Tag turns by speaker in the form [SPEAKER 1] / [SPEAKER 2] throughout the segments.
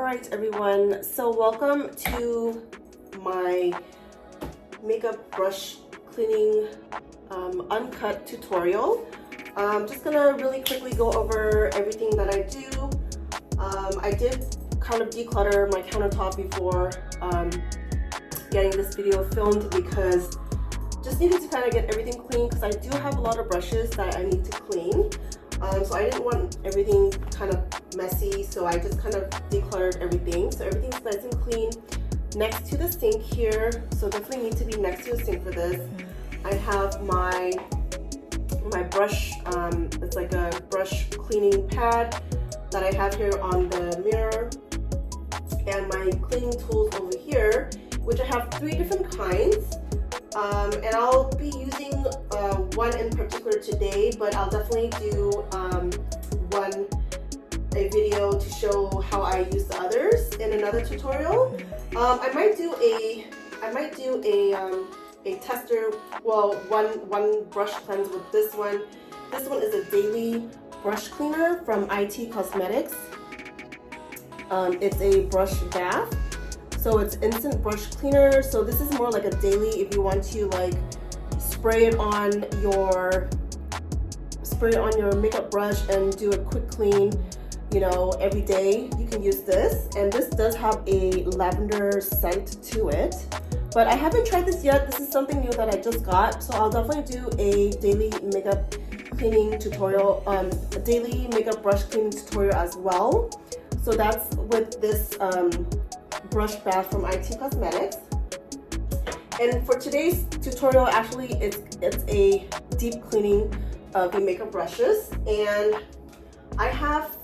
[SPEAKER 1] Alright everyone, so welcome to my makeup brush cleaning uncut tutorial. I'm just gonna really quickly go over everything that I do. I did kind of declutter my countertop before getting this video filmed because just needed to kind of get everything clean because I do have a lot of brushes that I need to clean. So I didn't want everything kind of messy, so I just kind of decluttered everything. So everything's nice and clean next to the sink here. So definitely need to be next to the sink for this. I have my brush, it's like a brush cleaning pad that I have here on the mirror. And my cleaning tools over here, which I have 3 different kinds. And I'll be using one in particular today, but I'll definitely do a video to show how I use the others in another tutorial. I might do a tester. Well, one brush cleanse with this one. This one is a daily brush cleaner from IT Cosmetics. It's a brush bath. So it's instant brush cleaner. So this is more like a daily if you want to like spray it on your makeup brush and do a quick clean, you know, every day. You can use this, and this does have a lavender scent to it. But I haven't tried this yet. This is something new that I just got, so I'll definitely do a daily makeup cleaning tutorial, a daily makeup brush cleaning tutorial as well. So that's with this brush bath from IT Cosmetics. And for today's tutorial, actually it's a deep cleaning of the makeup brushes, and I have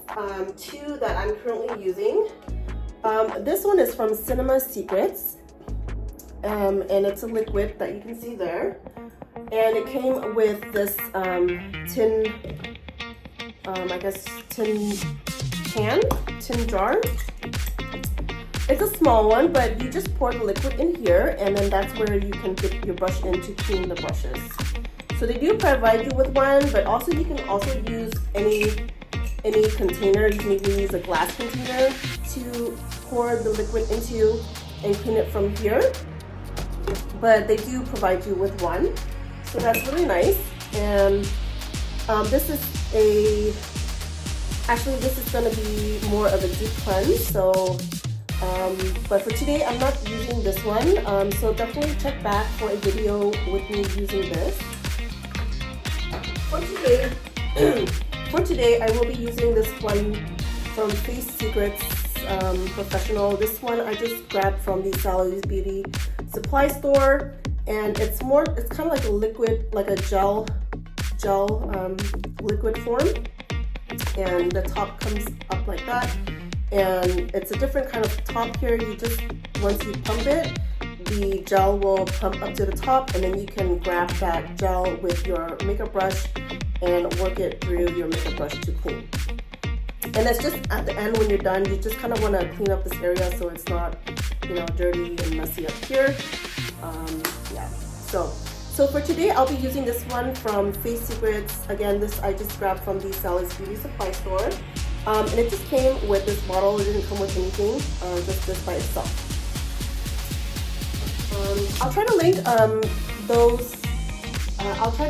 [SPEAKER 1] 2 that I'm currently using. This one is from Cinema Secrets, and it's a liquid that you can see there, and it came with this tin jar. It's a small one, but you just pour the liquid in here, and then that's where you can dip your brush in to clean the brushes. So they do provide you with one, but also you can also use any container. You can even use a glass container to pour the liquid into and clean it from here. But they do provide you with one, so that's really nice. And this is going to be more of a deep cleanse. So. But for today, I'm not using this one, so definitely check back for a video with me using this. For today, I will be using this one from Face Secrets Professional. This one I just grabbed from the Sally's Beauty Supply Store, and it's kind of like a liquid, like a gel liquid form, and the top comes up like that. And it's a different kind of top here. Once you pump it, the gel will pump up to the top, and then you can grab that gel with your makeup brush and work it through your makeup brush to clean. And that's just at the end when you're done, you just kind of want to clean up this area so it's not, you know, dirty and messy up here. Yeah. So for today, I'll be using this one from Face Secrets. Again, this I just grabbed from the Sally's Beauty Supply Store. And it just came with this bottle. It didn't come with anything, just this by itself. I'll try to link those. I'll try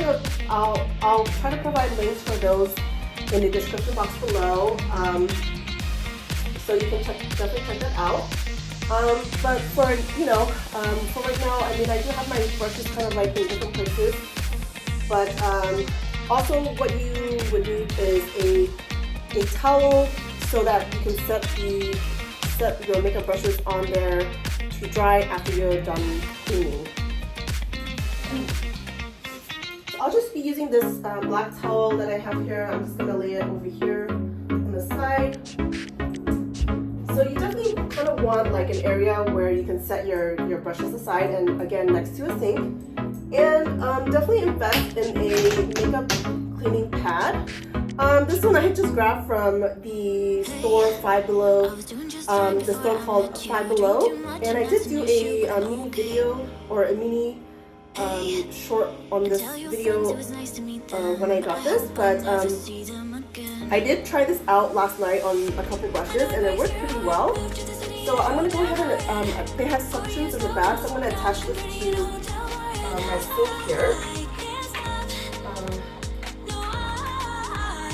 [SPEAKER 1] to provide links for those in the description box below, so you can definitely check that out. But for right now, I mean, I do have my brushes kind of like in different places. But also, what you would need is a towel so that you can set your makeup brushes on there to dry after you're done cleaning. So I'll just be using this black towel that I have here. I'm just gonna lay it over here on the side. So you definitely kind of want like an area where you can set your brushes aside, and again next to a sink. And definitely invest in a makeup cleaning pad. This one I just grabbed from the store Five Below, the store called Five Below, and I did do a mini video or a mini short on this video when I got this, but I did try this out last night on a couple brushes and it worked pretty well. So I'm going to go ahead and, they have suctions in the back, so I'm going to attach this to my sink here.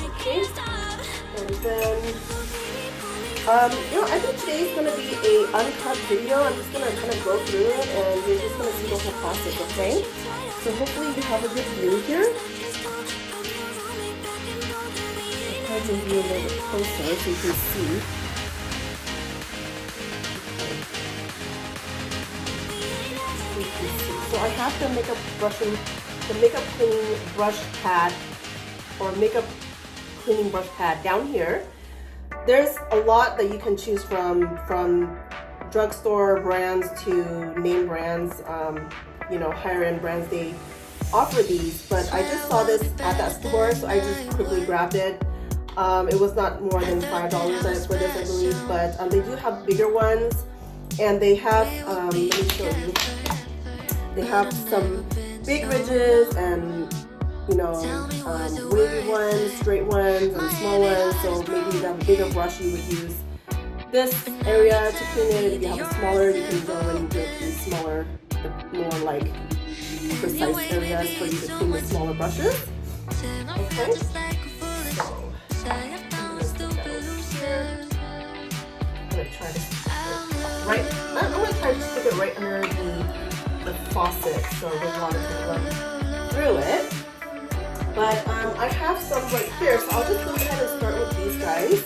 [SPEAKER 1] Okay, and then, you know, I think today is going to be a uncut video. I'm just going to kind of go through it and you're just going to see the whole process, okay? So hopefully you have a good view here. I'll try to view a little bit closer so you can see. So I have the makeup cleaning brush pad or makeup cleaning brush pad down here. There's a lot that you can choose from drugstore brands to name brands, you know, higher end brands. They offer these, but I just saw this at that store, so I just quickly grabbed it. It was not more than $5 for this, I believe, but they do have bigger ones, and they have, let me show you. They have some big ridges and, you know, wavy ones, straight ones, and small ones. So maybe you have a bigger brush, you would use this area to clean it. If you have a smaller, you can go and get the smaller, the more like precise areas for you to clean the smaller brushes. Okay. So I'm gonna try to I'm gonna try to stick it right under the faucet so the water can run through it. But I have some right here, so I'll just go ahead and start with these guys.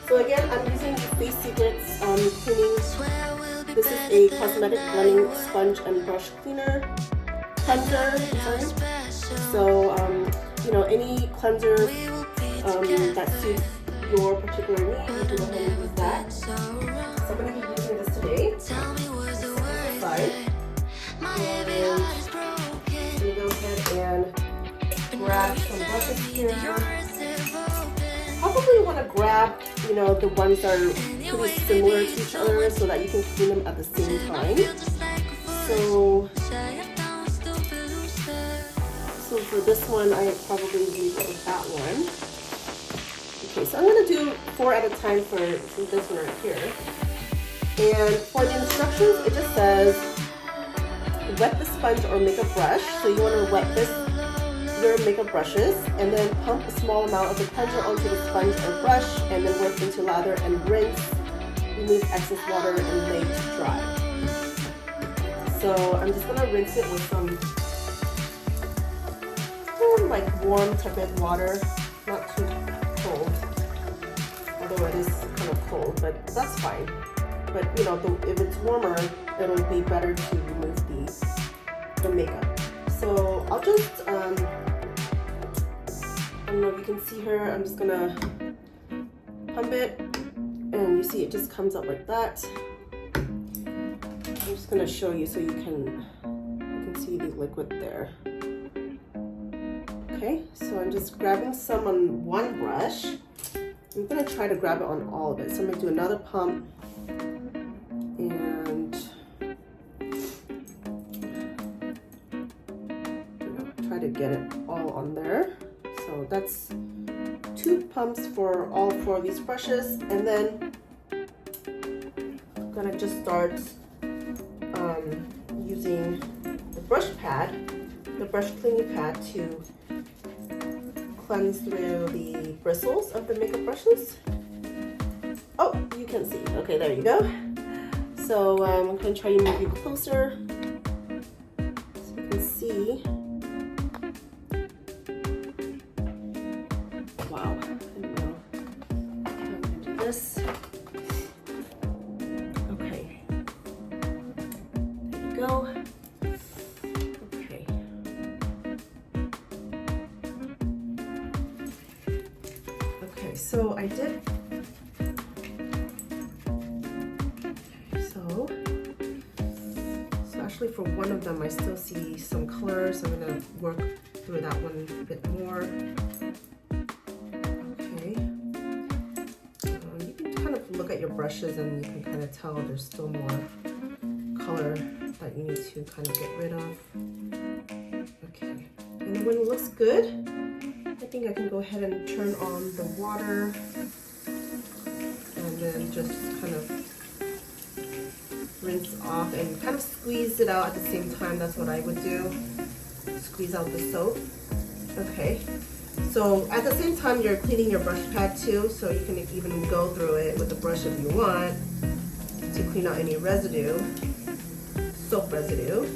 [SPEAKER 1] So again, I'm using Face Secrets cleaning. This is a cosmetic blending sponge and brush cleanser. So you know, any cleanser that suits your particular need, you can go ahead and use that. So I'm going to be using this today. Side. And I'm going to go ahead and grab some brushes here. Probably want to grab, you know, the ones that are pretty similar to each other so that you can clean them at the same time. So for this one, I probably use that one. Okay, so I'm going to do 4 at a time for this one right here. And for the instructions, it just says wet the sponge or makeup brush. So you want to wet your makeup brushes and then pump a small amount of the cleanser onto the sponge or brush and then work into lather and rinse. Remove excess water and lay to dry. So I'm just going to rinse it with some like warm tepid water, not too cold. Although it is kind of cold, but that's fine. But you know, if it's warmer, it'll be better to remove the makeup. So I'll just, I don't know if you can see here, I'm just gonna pump it, and you see it just comes up like that. I'm just gonna show you so you can see the liquid there. Okay, so I'm just grabbing some on one brush. I'm going to try to grab it on all of it. So I'm going to do another pump and try to get it all on there. So that's 2 pumps for all 4 of these brushes. And then I'm going to just start using the brush cleaning pad to cleanse through the bristles of the makeup brushes. Oh, you can see. Okay, there you go. So I'm going to try to move you closer so you can see. Wow, I don't know how I'm going to do this. Okay, there you go. So I did, so actually for one of them I still see some color, so I'm going to work through that one a bit more. Okay, you can kind of look at your brushes and you can kind of tell there's still more color that you need to kind of get rid of. Okay. And when it looks good, I think I can go ahead and turn on the water and then just kind of rinse off and kind of squeeze it out at the same time. That's what I would do. Squeeze out the soap. Okay. So at the same time, you're cleaning your brush pad too, so you can even go through it with the brush if you want to clean out any residue, soap residue.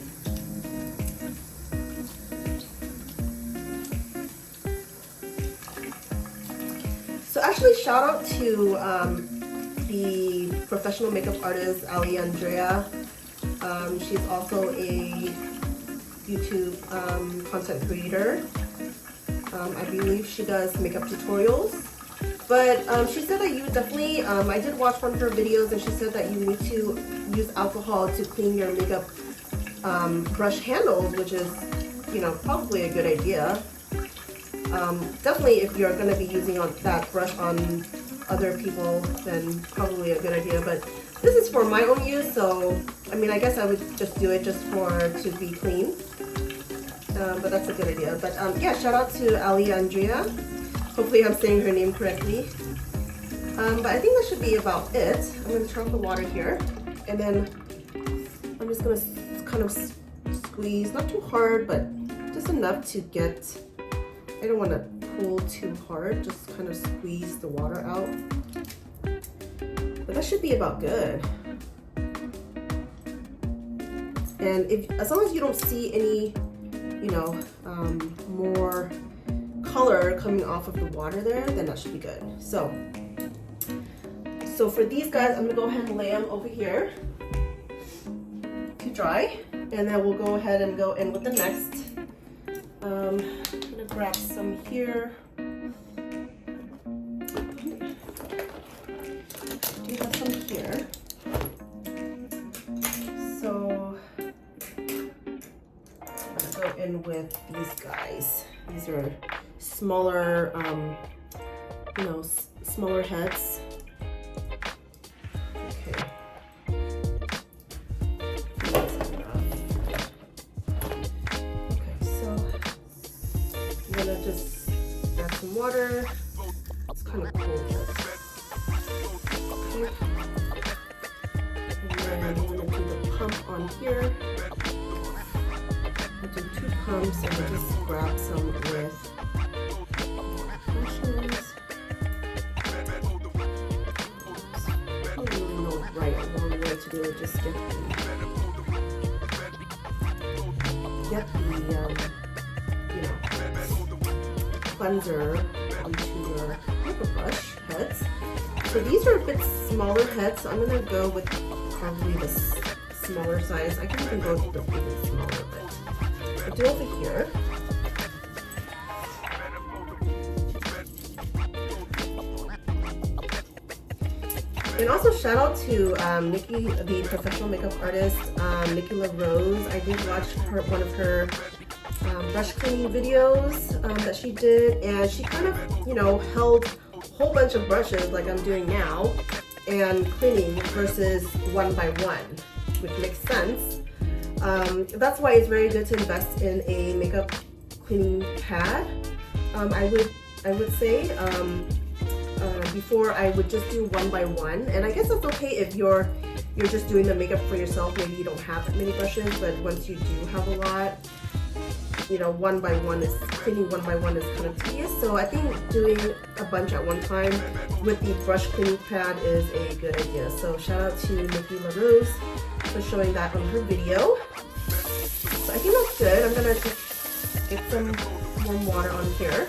[SPEAKER 1] So actually, shout out to the professional makeup artist Andrea. She's also a YouTube content creator. I believe she does makeup tutorials. But she said that you definitely, I did watch one of her videos, and she said that you need to use alcohol to clean your makeup brush handles, which is, you know, probably a good idea. Definitely if you're going to be using that brush on other people, then probably a good idea. But this is for my own use, so I mean, I guess I would just do it just to be clean. But that's a good idea. But yeah, shout out to Andrea. Hopefully I'm saying her name correctly. But I think that should be about it. I'm going to turn off the water here, and then I'm just going to kind of squeeze, not too hard, but just enough to get, I don't want to pull too hard, just kind of squeeze the water out. But that should be about good. And as long as you don't see any, you know, more color coming off of the water there, then that should be good. So for these guys, I'm gonna go ahead and lay them over here to dry, and then we'll go ahead and go in with the next. I'm gonna grab some here. We have some here. So I'm gonna go in with these guys. These are smaller, you know, smaller heads. Okay. Okay, so I'm gonna just add some water. It's kind of cold. Okay. And then I'm gonna do the pump on here. I'll do 2 pumps, and I'll just grab some with brushes. I don't really know right or wrong way to do it. Just get the you know, cleanser onto your paper brush heads. So these are a bit smaller heads, so I'm gonna go with probably the smaller size. I can even go with the even smaller, but I'll do over here. And also shout out to Nikki, the professional makeup artist, Nikki LaRose. I did watch one of her brush cleaning videos that she did, and she kind of, you know, held a whole bunch of brushes like I'm doing now and cleaning versus one by one, which makes sense. That's why it's very good to invest in a makeup cleaning pad. I would say before I would just do one by one, and I guess that's okay if you're just doing the makeup for yourself. Maybe you don't have that many brushes, but once you do have a lot, you know, cleaning one by one is kind of tedious. So I think doing a bunch at one time with the brush cleaning pad is a good idea. So shout out to Nikki LaRose for showing that on her video. So I think that's good. I'm gonna just get some warm water on here.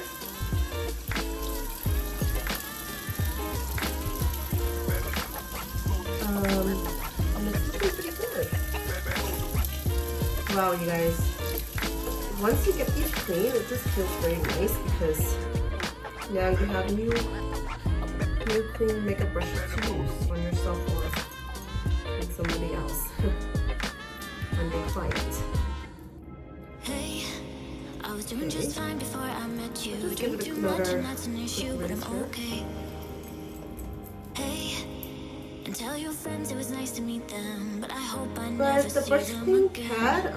[SPEAKER 1] And it's looking pretty good. Wow, you guys. Once you get these clean, it just feels very nice because now you have new clean makeup brushes to use on yourself or on somebody else, on your client.
[SPEAKER 2] Hey, I was doing just fine before I met you.
[SPEAKER 1] Just give it
[SPEAKER 2] Too much
[SPEAKER 1] another
[SPEAKER 2] and that's an issue, but I'm okay. Hey, and tell your friends it was nice to meet them, but I hope I never
[SPEAKER 1] But the
[SPEAKER 2] see
[SPEAKER 1] brush
[SPEAKER 2] them
[SPEAKER 1] cleaning
[SPEAKER 2] again.
[SPEAKER 1] pad,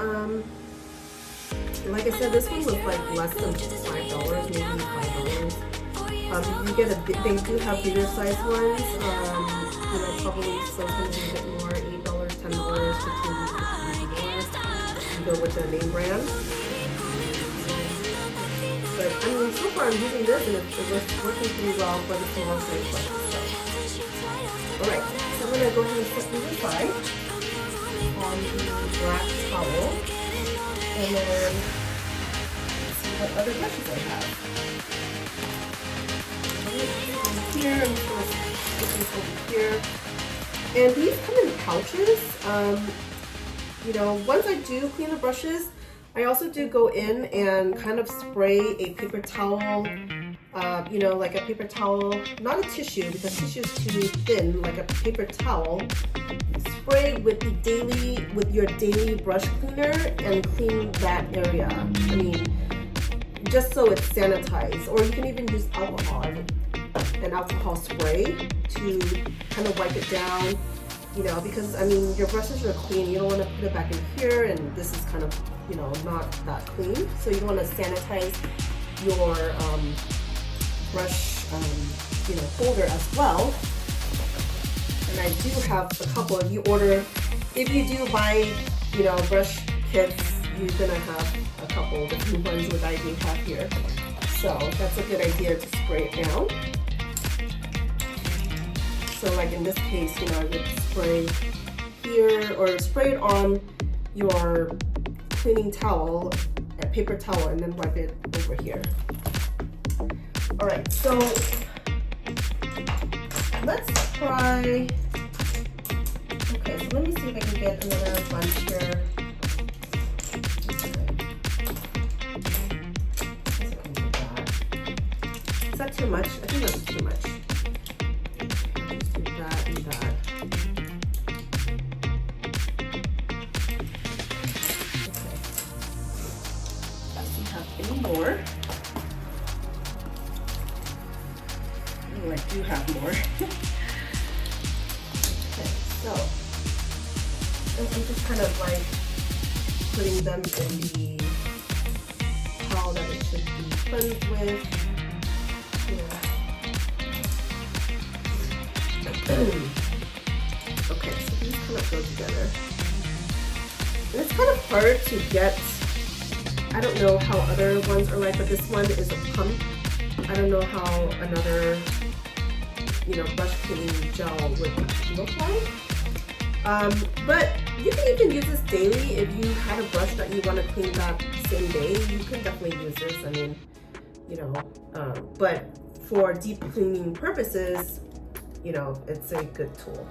[SPEAKER 1] Like I said, this one was like less than $5, maybe $5. If you get they do have bigger size ones. You know, probably still going to be a bit more, $8, $10, $15, $50 more. You go with the name brand. But I mean, so far I'm using this and it was working pretty well for the small size brushes. So. Alright, so I'm going to go ahead and set these aside on the black towel. And then let's see what other brushes I have. Here, I'm just going to put these over here. And these come in pouches. You know, once I do clean the brushes, I also do go in and kind of spray a paper towel, you know, like a paper towel, not a tissue because tissue is too thin, like a paper towel. Spray with your daily brush cleaner and clean that area. I mean, just so it's sanitized. Or you can even use alcohol, an alcohol spray to kind of wipe it down. You know, because I mean, your brushes are clean. You don't want to put it back in here, and this is kind of, you know, not that clean. So you want to sanitize your brush, you know, holder as well. And I do have a couple. If you do buy, you know, brush kits, you're gonna have a couple different ones that I do have here. So that's a good idea to spray it down. So like in this case, you know, I would spray here or spray it on your cleaning towel, a paper towel, and then wipe it over here. All right, so let's try. Okay, so let me see if I can get another bunch here. Is that too much? I think that's too much. Let's do that and that. Okay. Let's see if we have any more. Oh, I do have more. Okay, so I'm just kind of like putting them in the towel that it should be cleansed with. Okay, so these kind of go together. And it's kind of hard to get, I don't know how other ones are like, but this one is a pump. I don't know how another, you know, brush cleaning gel would look like. But you can even use this daily. If you had a brush that you want to clean that same day, you can definitely use this. I mean, you know, but for deep cleaning purposes, you know, it's a good tool.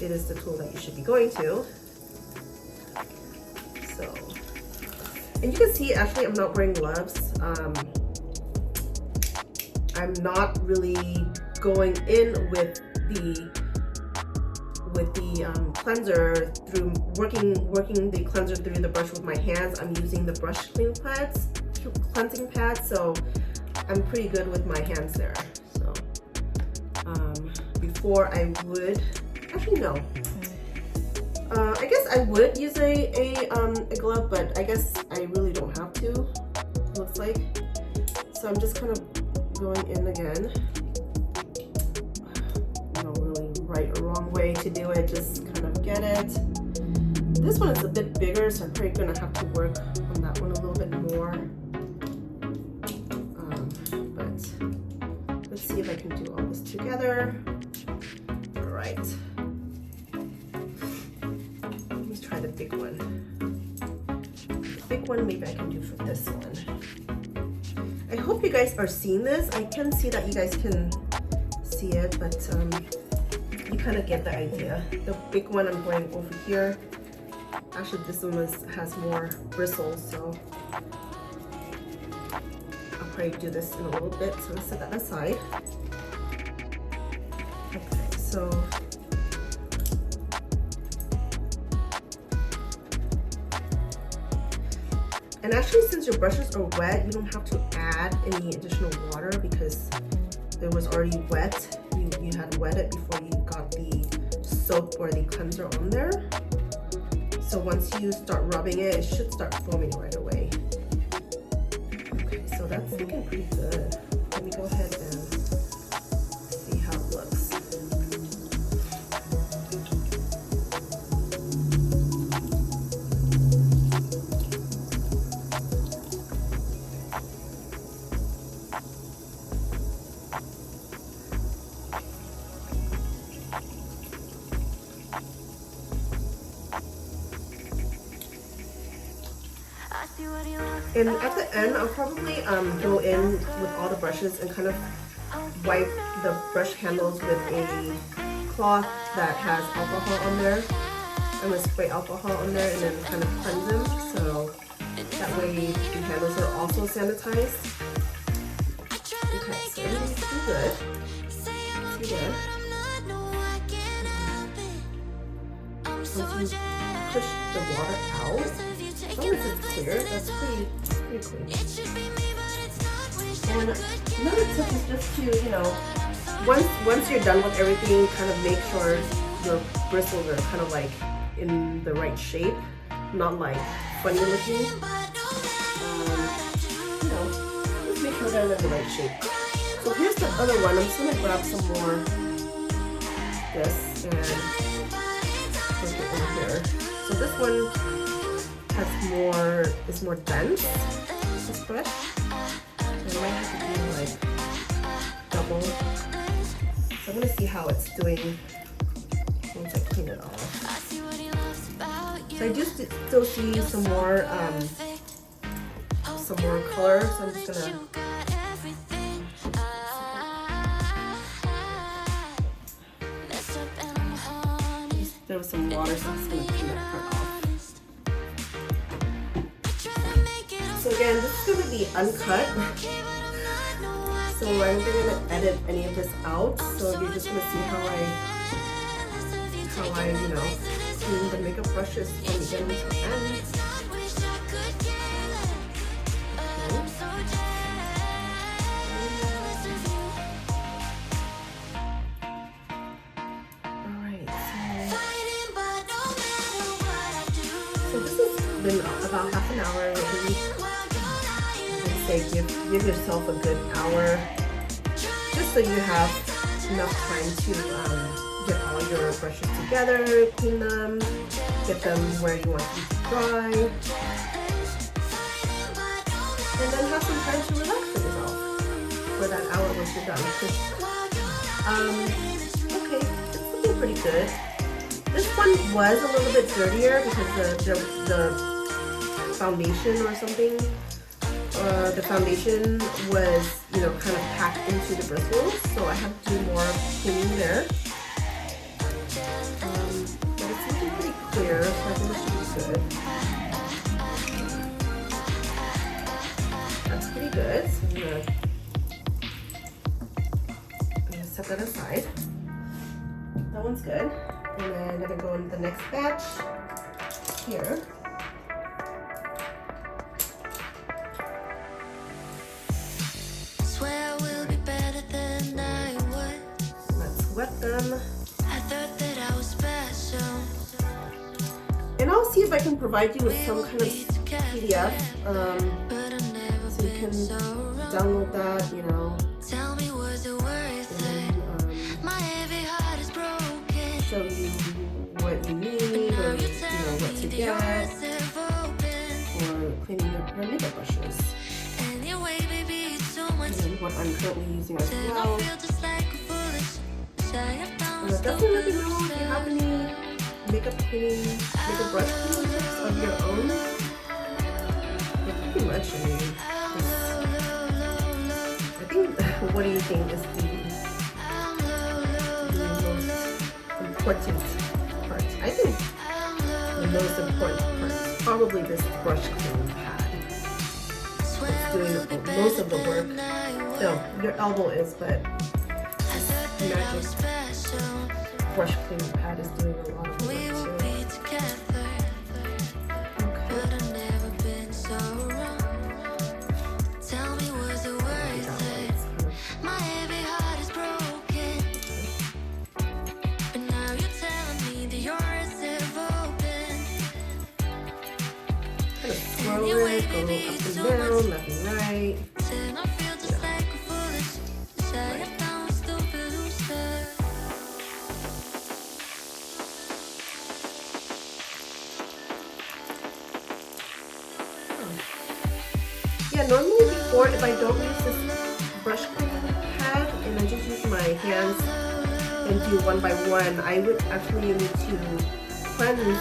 [SPEAKER 1] It is the tool that you should be going to. So, and you can see actually I'm not wearing gloves. I'm not really going in with the cleanser through working the cleanser through the brush with my hands. I'm using the brush cleansing pads, so I'm pretty good with my hands there. So before I would actually no. I guess I would use a glove, but I guess I really don't have to. It looks like. So I'm just kind of going in again. No really right or wrong way to do it. Just kind of get it. This one is a bit bigger, so I'm probably gonna have to work on that one a little bit more. But let's see if I can do all this together. All right. Let me try the big one. The big one maybe I can do for this one. I hope you guys are seeing this. I can see that you guys can see it, but you kind of get the idea. The big one I'm going over here. Actually, this one has more bristles, so I'll probably do this in a little bit. So let's set that aside. Okay, so and actually, since your brushes are wet, you don't have to add any additional water because it was already wet. You had wet it before you got the soap or the cleanser on there. So So once you start rubbing it, it should start foaming right away. Okay, so that's looking pretty good. Let me go ahead and see how it looks. And at the end, I'll probably go in with all the brushes and kind of wipe the brush handles with a cloth that has alcohol on there. I'm going to spray alcohol on there and then kind of cleanse them, so that way the handles are also sanitized. Okay, so everything's pretty good. See there? Once you push the water out, as long as it's clear, that's pretty clean. And another tip is just to, you know, once you're done with everything, kind of make sure your bristles are kind of like in the right shape, not like funny looking. You know, just make sure they're in the right shape. So here's the other one. I'm just gonna grab some more this and put it in here. So this one is more dense, this brush. So I might have to do like double. So I'm gonna see how it's doing once I clean it off. So I do still see some more color, so I'm just gonna there was some water, so I'm just gonna clean that part off. So again, this is gonna be uncut. So I'm not gonna edit any of this out. So you're just gonna see how I you know, clean the makeup brushes from beginning to end. So this has been about half an hour. I'd say give yourself a good hour, just so you have enough time to get all your brushes together, clean them, get them where you want them to dry, and then have some time to relax for yourself for that hour once you're done. Okay, it's looking pretty good. This one was a little bit dirtier because the foundation or something, the foundation was, you know, kind of packed into the bristles, so I have to do more cleaning there. But it's looking pretty clear, so I think it should be good. That's pretty good. So I'm gonna set that aside. That one's good. And then I'm gonna go into the next batch here.
[SPEAKER 2] Swear I will be better than I was.
[SPEAKER 1] Let's wet them.
[SPEAKER 2] I thought that I was special.
[SPEAKER 1] And I'll see if I can provide you with some kind of PDF, so you can download that, you know.
[SPEAKER 2] Tell me, was it worth it? My heavy heart is broken.
[SPEAKER 1] Show you what you need, or you know what to get, or cleaning your makeup brushes.
[SPEAKER 2] Anyway, baby, it's so much.
[SPEAKER 1] And what I'm currently using as
[SPEAKER 2] Then
[SPEAKER 1] well.
[SPEAKER 2] I feel just like a foolish child.
[SPEAKER 1] Definitely let me know if you have any makeup brush cleaning tips of your own. But pretty much, I mean, I think, what do you think is the most important part? I think the most important part is probably this brush cleaning pad. It's doing most of the work. No, your elbow is, but this magic brush cleaning pad is doing a lot of the work too. twirl it, go up and down, left and right. Yeah, normally before, if I don't use this brush cleaning pad and I just use my hands and do one by one, I would actually need to cleanse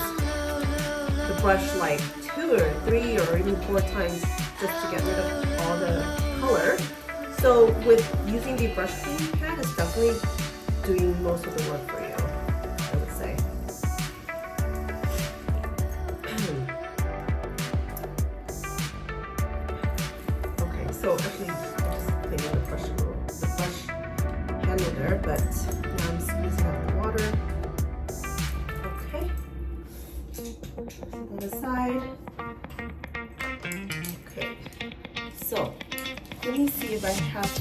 [SPEAKER 1] the brush like 2 or 3 or even 4 times just to get rid of all the color. So with using the brush cleaning pad, it's definitely doing most of the work for you, I would say. Okay, so actually I'm just cleaning the brush handle there, but now I'm squeezing out the water. Okay. On the side. Okay. So let me see if I have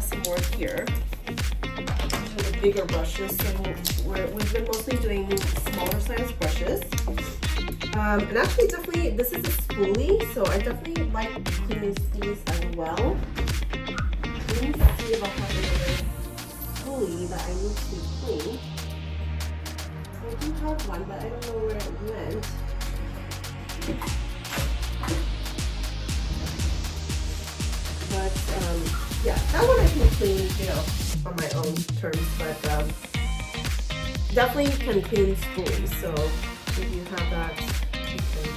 [SPEAKER 1] some more here. These are the bigger brushes, so we've been mostly doing smaller size brushes. And actually, definitely, this is a spoolie, so I definitely like cleaning spoolies as well. Let me see if I have another spoolie that I need to clean. I do have one, but I don't know where it went. But yeah, that one I can clean, you know, on my own terms. But definitely can clean spoolies. So if you have that, you can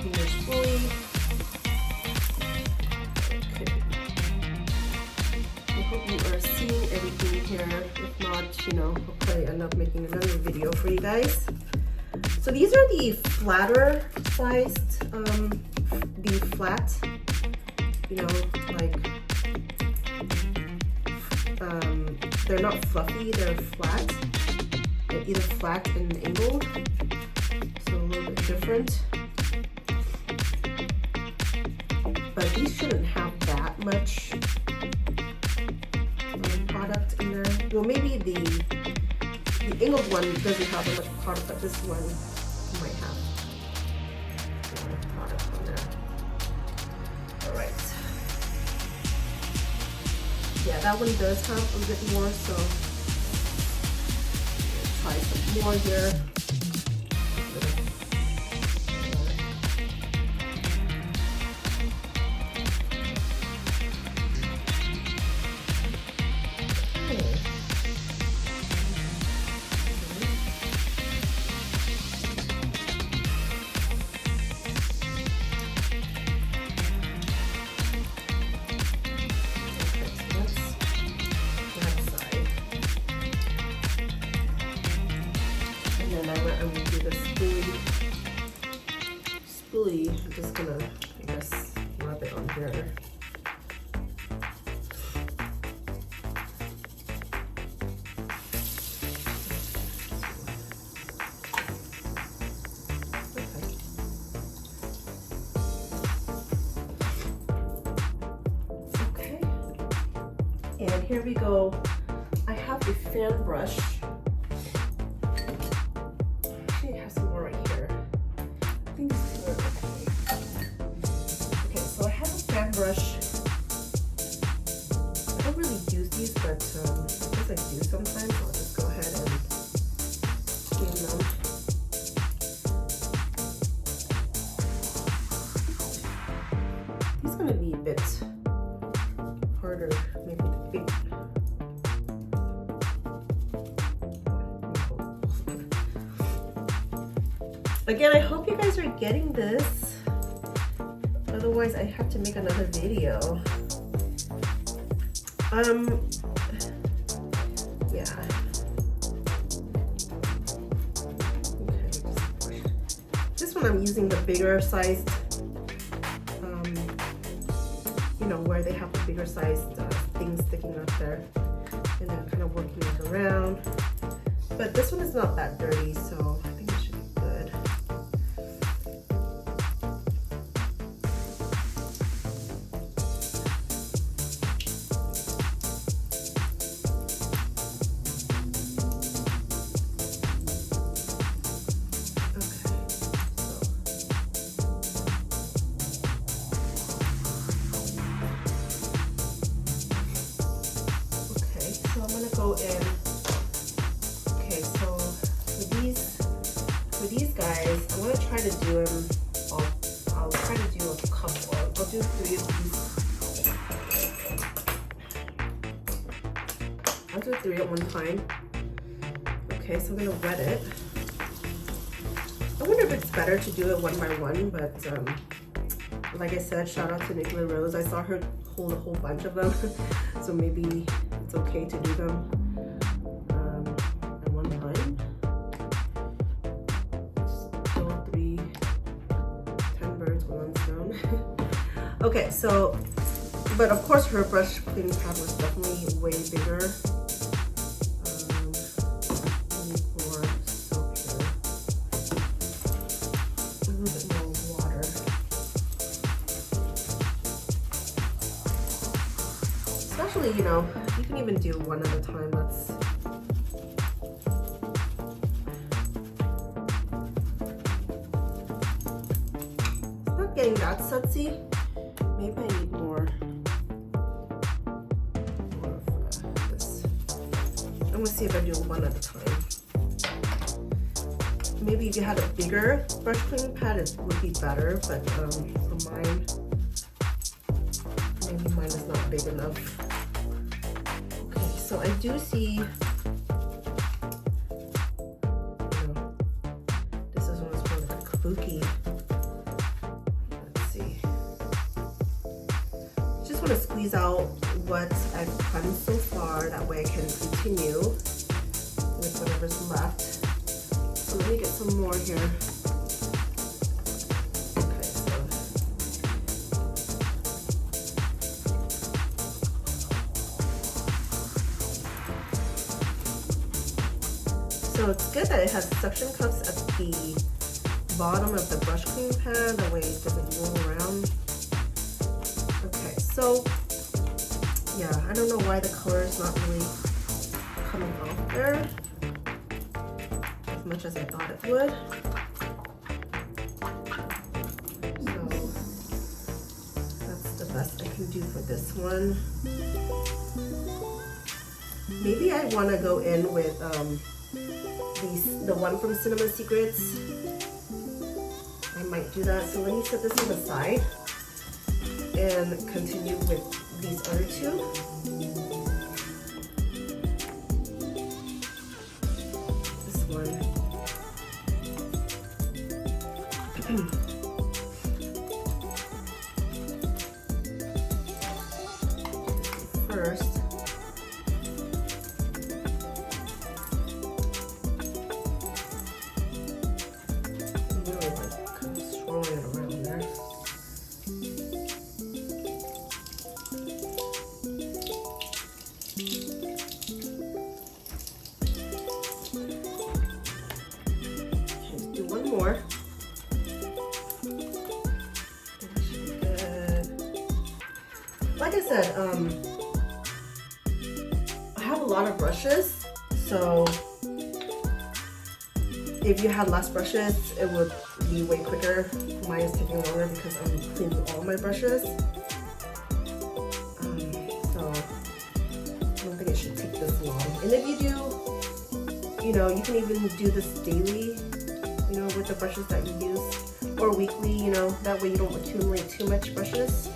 [SPEAKER 1] clean your spoolie. Okay. I hope you are seeing everything here. If not, you know, I'll probably end up making another video for you guys. So these are the flatter sized, the flat, you know, like, they're not fluffy, they're flat. They're either flat and angled, so a little bit different. But these shouldn't have that much product in there. Well, maybe the angled one doesn't have that much product, but this one might have a lot of product on there. All right. Yeah, that one does have a bit more, so try some more here. I'm going to do the spoolie. I'm just going to, I guess, rub it on here. Okay. And here we go. I have the fan brush. Brush. I don't really use these, but because I do sometimes, I'll just go ahead and clean them. These are going to be a bit harder, maybe to fit. Again, I hope you guys are getting this. Otherwise, I have to make another video. Yeah. Okay, this one I'm using the bigger sized, you know, where they have the bigger sized things sticking up there, and then kind of working it around. But this one is not that dirty, so I think it should be good. go in. Okay, so for these guys, I'm gonna try to do them. I'll try to do a couple. I'll do 3 of these. I'll do 3 at one time. Okay, so I'm gonna wet it. I wonder if it's better to do it one by one, but like I said, shout out to Nicola Rose. I saw her hold a whole bunch of them, so maybe it's okay to do them at one time. Just kill 10 birds with one stone. Okay, so, but of course her brush cleaning pad was definitely way bigger. You know, you can even do one at a time. It's not getting that sudsy. Maybe I need more of this. I'm gonna see if I do one at a time. Maybe if you had a bigger brush cleaning pad, it would be better, but for mine, maybe mine is not big enough. So I do see, this is one that's more like a kabuki. Let's see. Just want to squeeze out what I've done so far. That way I can continue with whatever's left. So let me get some more here. So it's good that it has suction cups at the bottom of the brush cleaning pad, that way it doesn't roll around. Okay, so yeah, I don't know why the color is not really coming off there as much as I thought it would. So that's the best I can do for this one. Maybe I want to go in with the one from Cinnamon Secrets. I might do that. So let me set this on the side and continue with these other 2. This one. First. More. Good. Like I said, I have a lot of brushes, so if you had less brushes, it would be way quicker. Mine is taking longer because I'm cleaning all my brushes. So I don't think it should take this long. And if you do, you know, you can even do this daily, you know, with the brushes that you use, or weekly, you know, that way you don't accumulate too much brushes.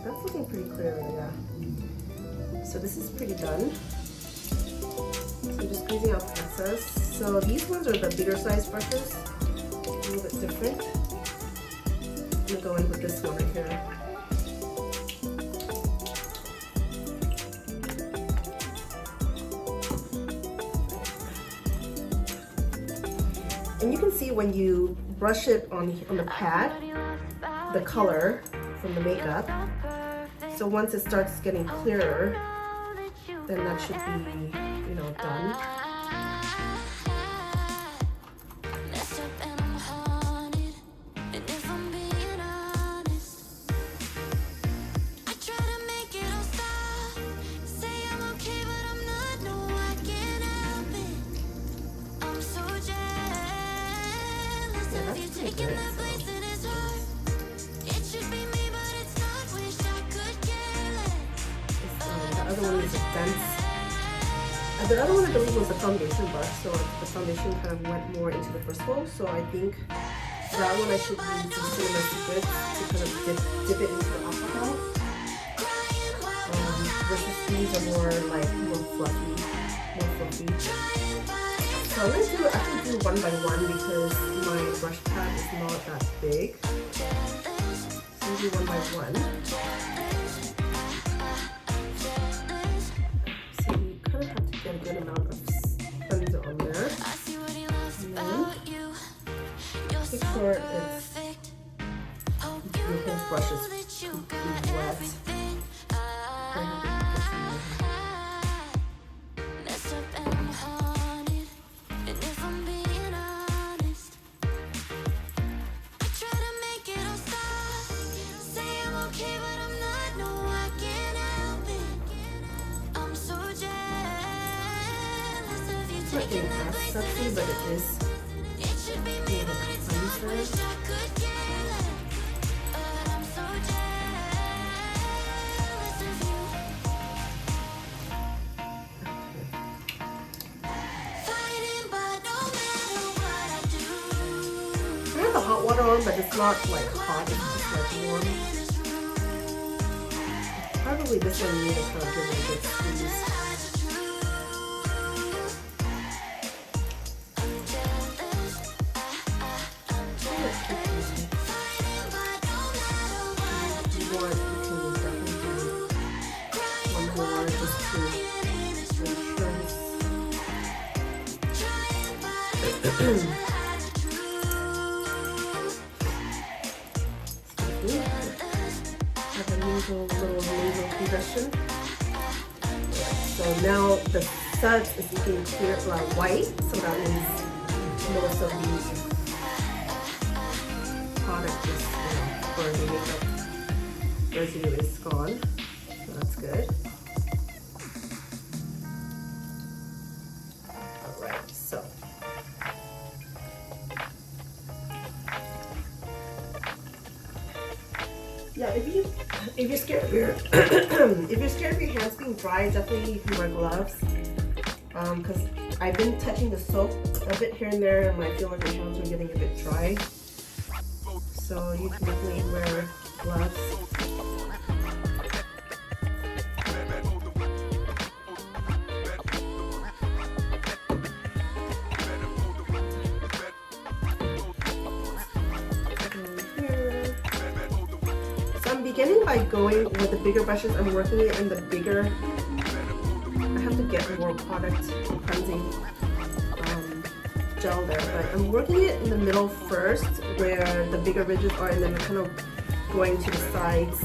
[SPEAKER 1] That's looking pretty clear, yeah. So this is pretty done. So I'm just squeezing out the excess. So these ones are the bigger size brushes, a little bit different. I'm gonna go in with this one right here. And you can see when you brush it on the pad, the color from the makeup. So once it starts getting clearer, then that should be, you know, done. one is a dense. And the other one I believe was a foundation brush, so the foundation kind of went more into the bristle. So I think that one I should use the Cinema Secrets to kind of dip it into the alcohol. Versus these are more fluffy. So I'm going to actually do one by one because my brush pad is not that big. So I'll do one by one. So you kind of have to get a good amount of cleanser on there. And then make sure your whole brush is wet. It's not getting as sexy, but it is being a cleanser. I have the hot water on, but it's not like hot, it's just like warm. Probably this one needs to kind of give it a good squeeze. Have a little nasal congestion. So now the suds is looking clear, white. So that means most of the product is, or the makeup residue is gone. So that's good. All right. So. Yeah, if you're scared of your if you're scared of your hands being dry, definitely you can wear gloves. Because I've been touching the soap a bit here and there, and I feel like my hands are getting a bit dry. So you can definitely wear gloves. Beginning by going with the bigger brushes, I'm working it in the bigger. I have to get more product cleansing gel there, but I'm working it in the middle first where the bigger ridges are, and then I'm kind of going to the sides.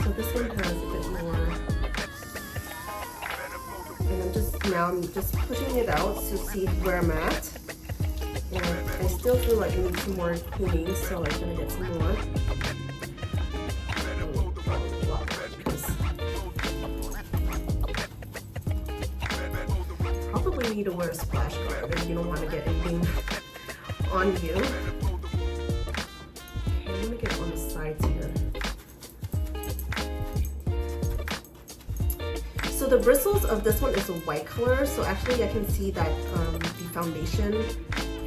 [SPEAKER 1] So this one has a bit more, and I'm just pushing it out to see where I'm at. And I still feel like I need some more cleaning, so I'm gonna get some more. Probably need to wear a splash guard if you don't want to get anything on you. Okay, I'm gonna get on the sides here. So the bristles of this one is a white color, so actually I can see that the foundation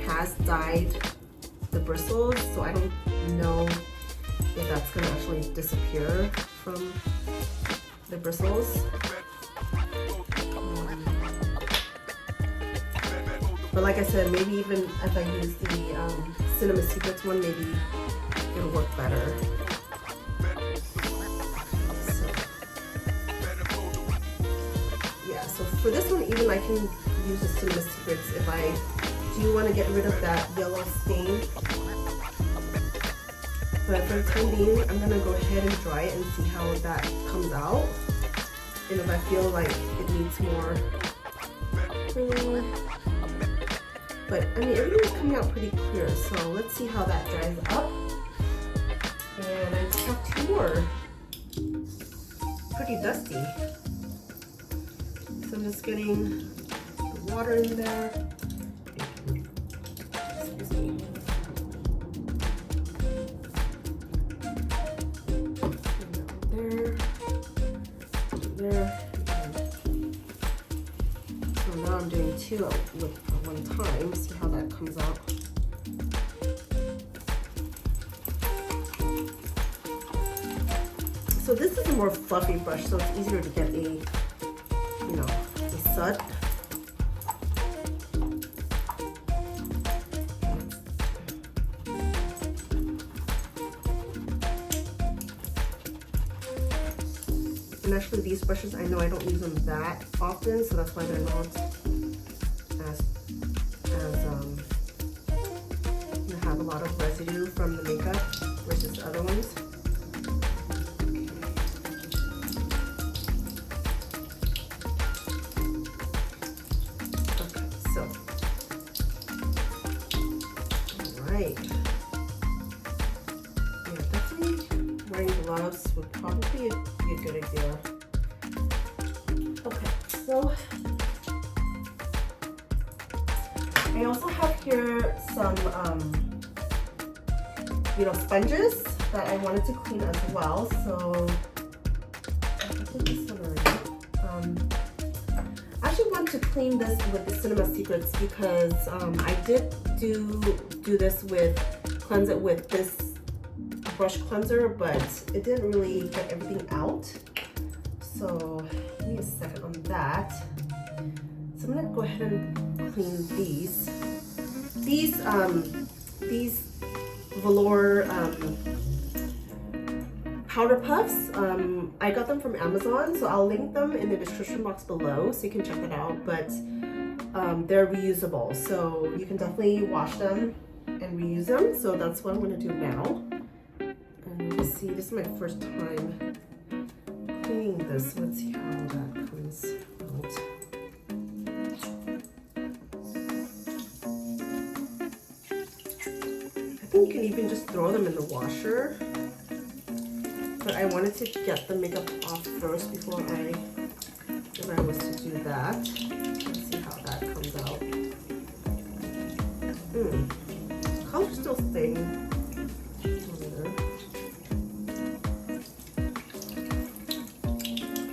[SPEAKER 1] has dyed the bristles, so I don't know if that's going to actually disappear from the bristles. But like I said, maybe even if I use the Cinema Secrets one, maybe it'll work better. So, yeah, so for this one, even I can use the Cinema Secrets if I do want to get rid of that yellow stain. But for the time being, I'm going to go ahead and dry it and see how that comes out. And if I feel like it needs more. But I mean, everything's coming out pretty clear, so let's see how that dries up. And I just have two more. Pretty dusty. So I'm just getting the water in there. two at one time. See how that comes out. So this is a more fluffy brush, so it's easier to get a, you know, a set. And actually these brushes, I know I don't use them that often, so that's why they're not as you have a lot of residue from the makeup versus the other ones. Okay, so, all right. Yeah, definitely wearing gloves would probably be a good idea. Okay, so I also have here some, you know, sponges that I wanted to clean as well. So I did this one already. I actually want to clean this with the Cinema Secrets because I did do this with, cleanse it with this brush cleanser, but it didn't really get everything out. So give me a second on that. So I'm gonna go ahead and clean these. These Velour powder puffs, I got them from Amazon, so I'll link them in the description box below so you can check that out. But they're reusable, so you can definitely wash them and reuse them. So that's what I'm gonna do now. And let's see, this is my first time cleaning this. Let's see how that comes out. I think you can even just throw them in the washer, but I wanted to get the makeup off first before if I was to do that. Let's see how that comes out. Color's still staying over there.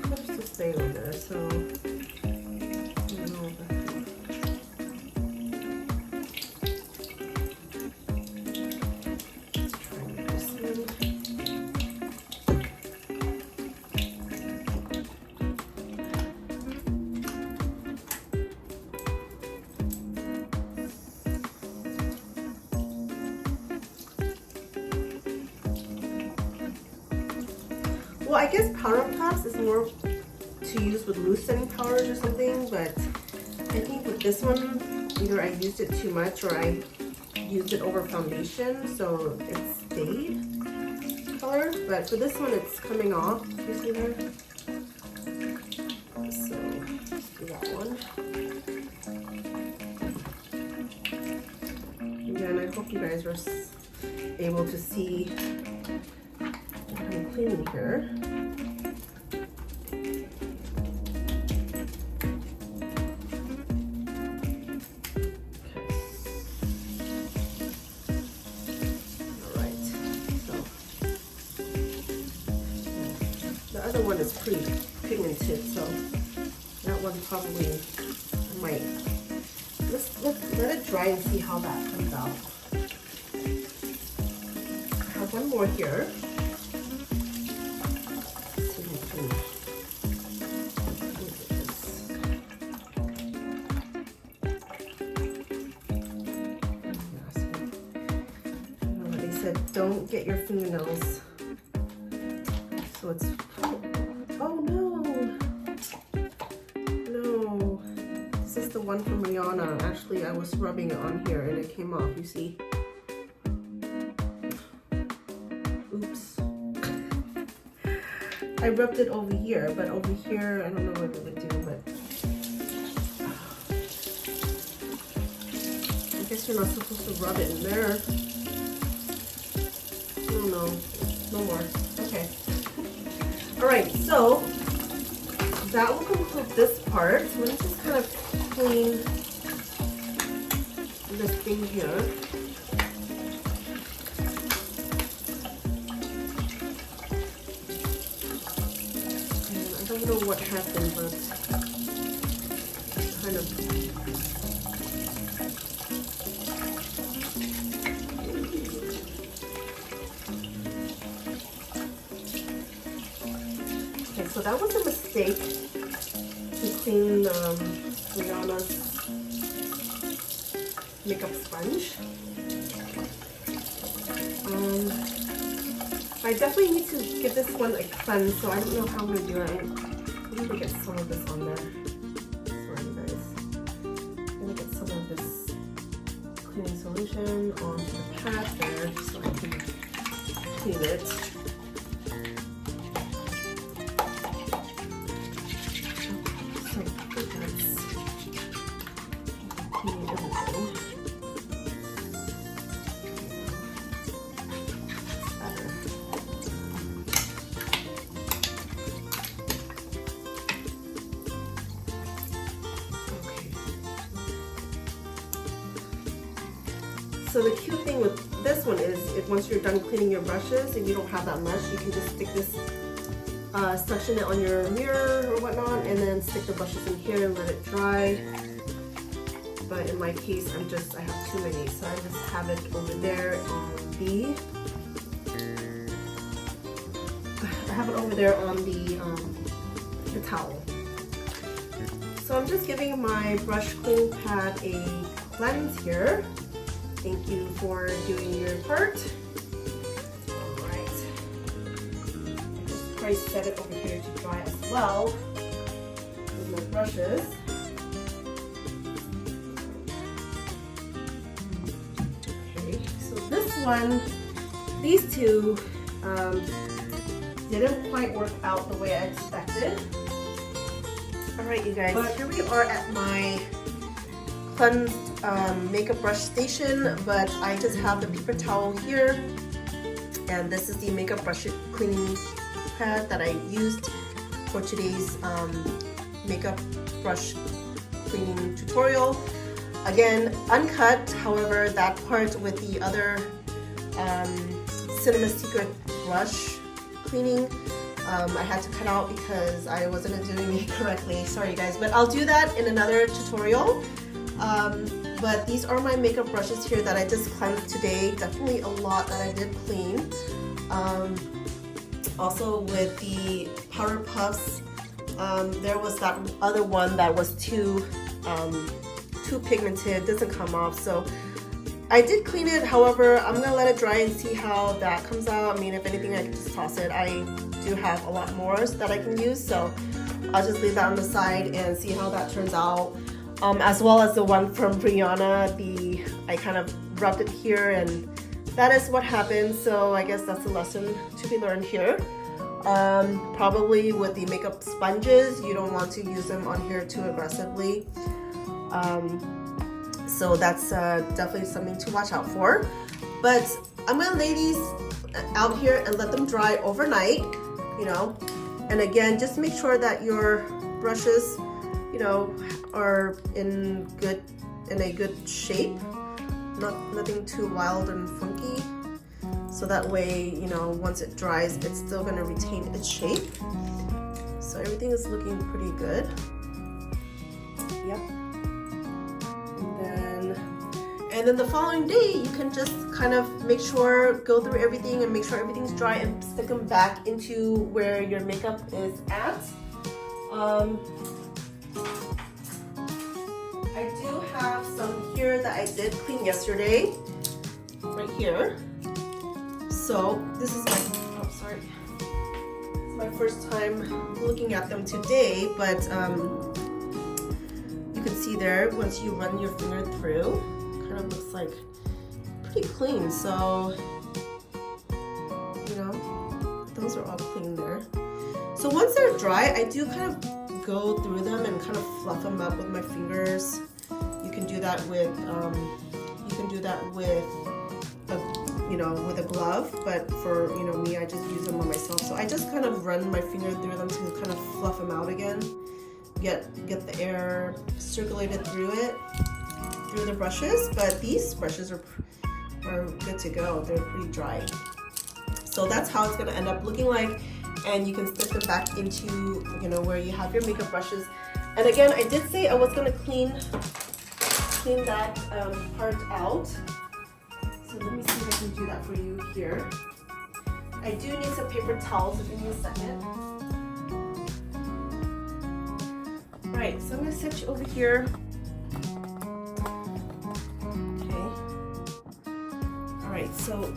[SPEAKER 1] Color's still staying over there, so I don't know if I can. Well, I guess powder puffs is more to use with loose setting powders or something, but I think with this one, either I used it too much or I used it over foundation, so it stayed color. But for this one, it's coming off. You see there? So let's do that one. Again, I hope you guys are able to see what I'm cleaning here. The other one is pretty pigmented, so that one probably might. Let's let it dry and see how that comes out. I have one more here. Let's see if I can look at this. You know, they said don't get your fingernails. So it's, oh no, no, this is the one from Rihanna. Actually, I was rubbing it on here and it came off, you see. Oops. I rubbed it over here, but over here, I don't know what it would do, but I guess you're not supposed to rub it in there. Oh no, no more, okay. All right, so that will conclude this part. So let me just kind of clean this thing here. And I don't know what happened, but kind of so that was a mistake to clean Rihanna's makeup sponge. I definitely need to give this one a cleanse, so I don't know how I'm going to do it. I'm going to get some of this on there. Sorry guys. I'm going to get some of this cleaning solution onto the pad there so I can clean it. So that's cleaning everything. So the cute thing with this one is once you're done cleaning your brushes and you don't have that much, you can just stick this, section it on your mirror or whatnot, and then stick the brushes in here and let it dry. But in my case, I have too many, so I just have it over there on the towel. So I'm just giving my brush cleaning pad a cleanse here. Thank you for doing your part. Alright. Just try to set it over here to dry as well with my brushes. Okay, so this one, these two didn't quite work out the way I expected. Alright you guys, here we are at my cleansed makeup brush station, but I just have the paper towel here, and this is the makeup brush cleaning pad that I used for today's makeup brush cleaning tutorial. Again, uncut, however, that part with the other Cinema Secret brush cleaning, I had to cut out because I wasn't doing it correctly. Sorry guys, but I'll do that in another tutorial. But these are my makeup brushes here that I just cleansed today. Definitely a lot that I did clean. Also with the powder puffs, there was that other one that was too pigmented, doesn't come off. So I did clean it. However, I'm gonna let it dry and see how that comes out. I mean, if anything, I can just toss it. I do have a lot more that I can use, so I'll just leave that on the side and see how that turns out. As well as the one from Rihanna, I kind of rubbed it here, and that is what happened. So I guess that's a lesson to be learned here. Probably with the makeup sponges, you don't want to use them on here too aggressively. So that's definitely something to watch out for. But I'm gonna lay these out here and let them dry overnight, you know. And again, just make sure that your brushes, you know, are in a good shape, nothing too wild and funky, so that way, you know, once it dries, it's still going to retain its shape. So everything is looking pretty good. Yep. And then the following day, you can just kind of make sure, go through everything and make sure everything's dry and stick them back into where your makeup is at. I do have some here that I did clean yesterday, right here. So this is this is my first time looking at them today, but you can see there, once you run your finger through, it kind of looks like pretty clean. So, you know, those are all clean there. So once they're dry, I do kind of go through them and kind of fluff them up with my fingers. You can do that with with a glove, but for me, I just use them on myself. So I just kind of run my finger through them to kind of fluff them out again, get the air circulated through the brushes. But these brushes are good to go. They're pretty dry. So that's how it's gonna end up looking like. And you can stick them back into where you have your makeup brushes. And again, I did say I was gonna clean that part out. So let me see if I can do that for you here. I do need some paper towels if you need a second. Alright, so I'm going to set you over here. Okay. Alright, so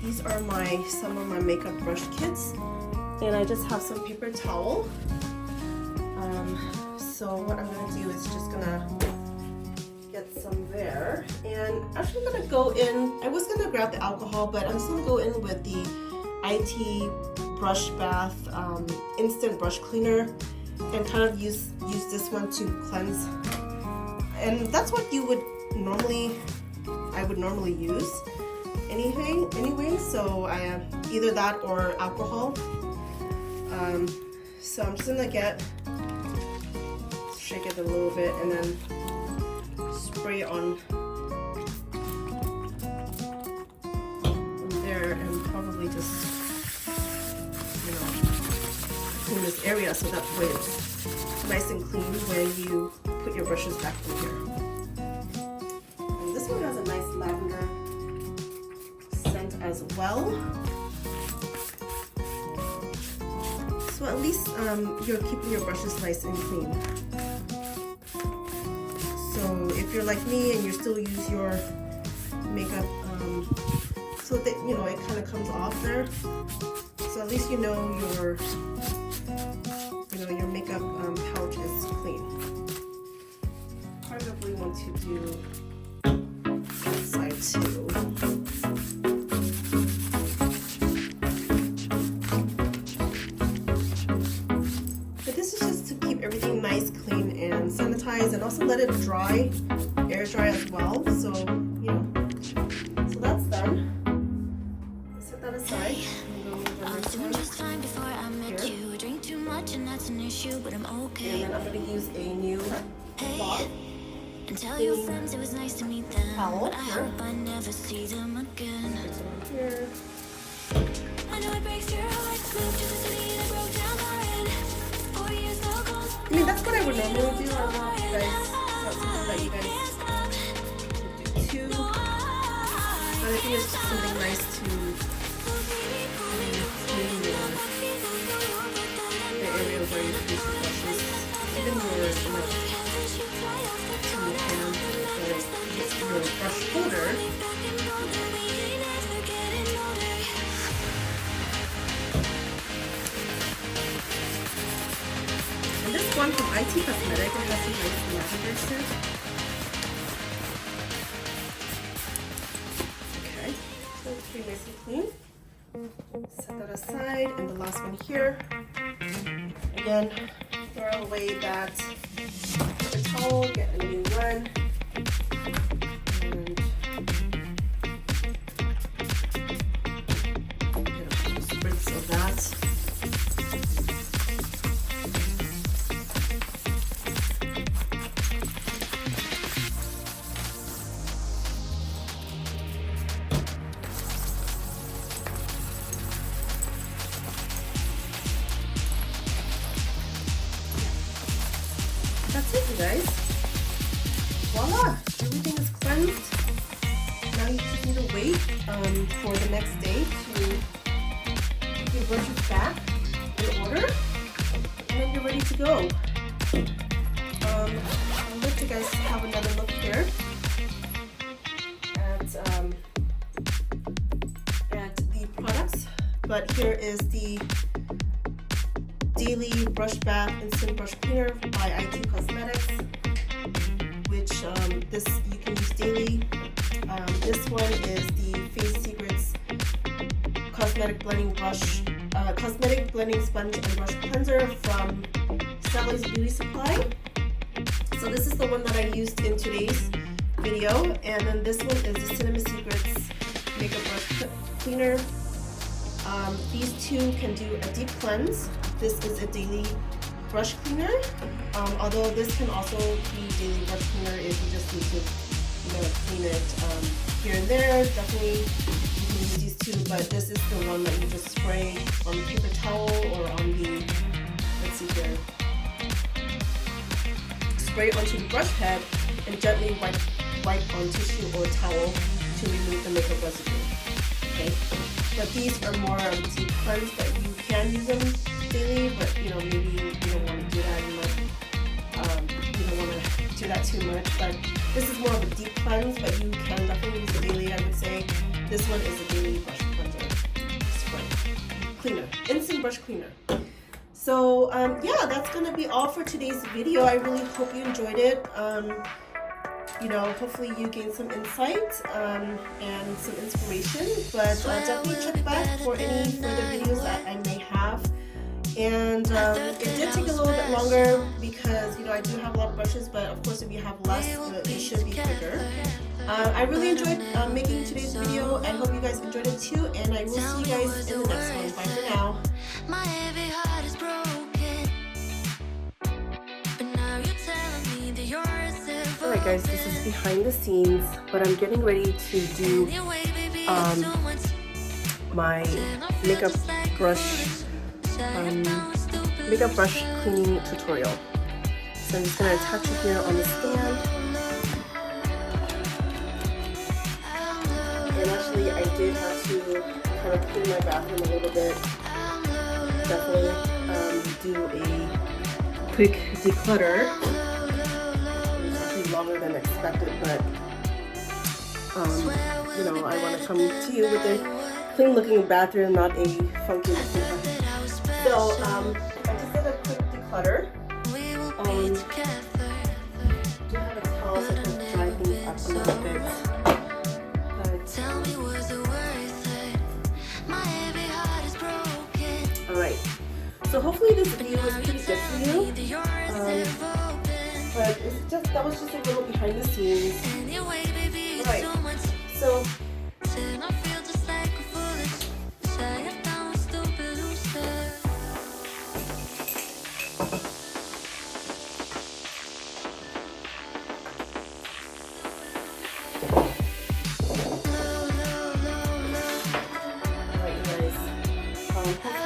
[SPEAKER 1] these are some of my makeup brush kits. And I just have some paper towel. So what I'm going to do is just going to get some there. And actually I'm going to go in, I was going to grab the alcohol, but I'm just going to go in with the IT Brush Bath Instant Brush Cleaner and kind of use this one to cleanse. And that's what I would normally use anyway. So I either that or alcohol. So I'm just gonna shake it a little bit and then spray it on there and probably just, clean this area so that way it's nice and clean when you put your brushes back in here. And this one has a nice lavender scent as well. So at least you're keeping your brushes nice and clean. So if you're like me and you still use your makeup, so that it kind of comes off there. So at least your makeup pouch is clean. Probably want to do that side too. Everything nice, clean, and sanitized, and also let it dry, air dry as well. So, so that's done. Set that aside.
[SPEAKER 2] I was doing just fine before I met you. I drink too much and that's an issue, but I'm okay.
[SPEAKER 1] And then I'm going to use a new cloth.
[SPEAKER 2] And tell your friends it was nice to meet them,
[SPEAKER 1] towel.
[SPEAKER 2] but I hope I never see them again.
[SPEAKER 1] Here.
[SPEAKER 2] I know it breaks your heart. Moved to the city that broke down my head. 4 years no calls.
[SPEAKER 1] I mean, that's what I would normally do. I don't know if you guys, not something that you guys do too. But I think it's just something nice to clean the area where you use the brushes. Even your brush holder. This one from IT Cosmetic, it has some nice lavender scent. Okay, so it's pretty nice and clean. Set that aside, and the last one here. Again, throw away that paper towel, get a new one. And get a few spritz of that. That's it, you guys. Voila! Everything is cleansed. Now you just need to wait for the next day to put your brushes back in order, and then you're ready to go. I'll let you guys have another look here at the products. But here is the Daily Brush Bath Instant Brush Cleaner by IT Cosmetics, which this you can use daily. This one is the Face Secrets Cosmetic Blending Sponge and Brush Cleanser from Sally's Beauty Supply. So this is the one that I used in today's video, and then this one is the Cinema Secrets Makeup Brush Cleaner. These two can do a deep cleanse. This is a daily brush cleaner, although this can also be daily brush cleaner if you just need to clean it here and there. Definitely you can use these two, but this is the one that you just spray on the paper towel or on the, let's see here, spray onto the brush head and gently wipe on tissue or towel to remove the makeup residue. Okay, but these are more deep cleanse, but you can use them daily, but maybe you don't want to do that. You might you don't want to do that too much. But this is more of a deep cleanse, but you can definitely use it daily, I would say. This one is a daily brush cleaner, instant brush cleaner. So yeah, that's gonna be all for today's video. I really hope you enjoyed it. You know, hopefully you gained some insight and some inspiration. But definitely check back for any further videos that I may have. And it did take a little bit longer because, you know, I do have a lot of brushes, but of course if you have less, it should be quicker. I really enjoyed making today's video. I hope you guys enjoyed it too, and I will see you guys in the next one. Bye for now.
[SPEAKER 2] My heavy heart is broken, but now you're telling me that yours.
[SPEAKER 1] Alright guys, this is behind the scenes, but I'm getting ready to do my makeup brush cleaning tutorial. So I'm just going to attach it here on the stand. And actually I did have to kind of clean my bathroom a little bit. Definitely do a quick declutter. It's actually longer than expected, but you know, I want to come to you with a clean looking bathroom, not a funky looking bathroom. So I just did a quick declutter. I do have a towel so I can dry things up a little bit. Alright, so hopefully this video was pretty good for you. But it's just, that was just a little behind the scenes. Alright, so hopefully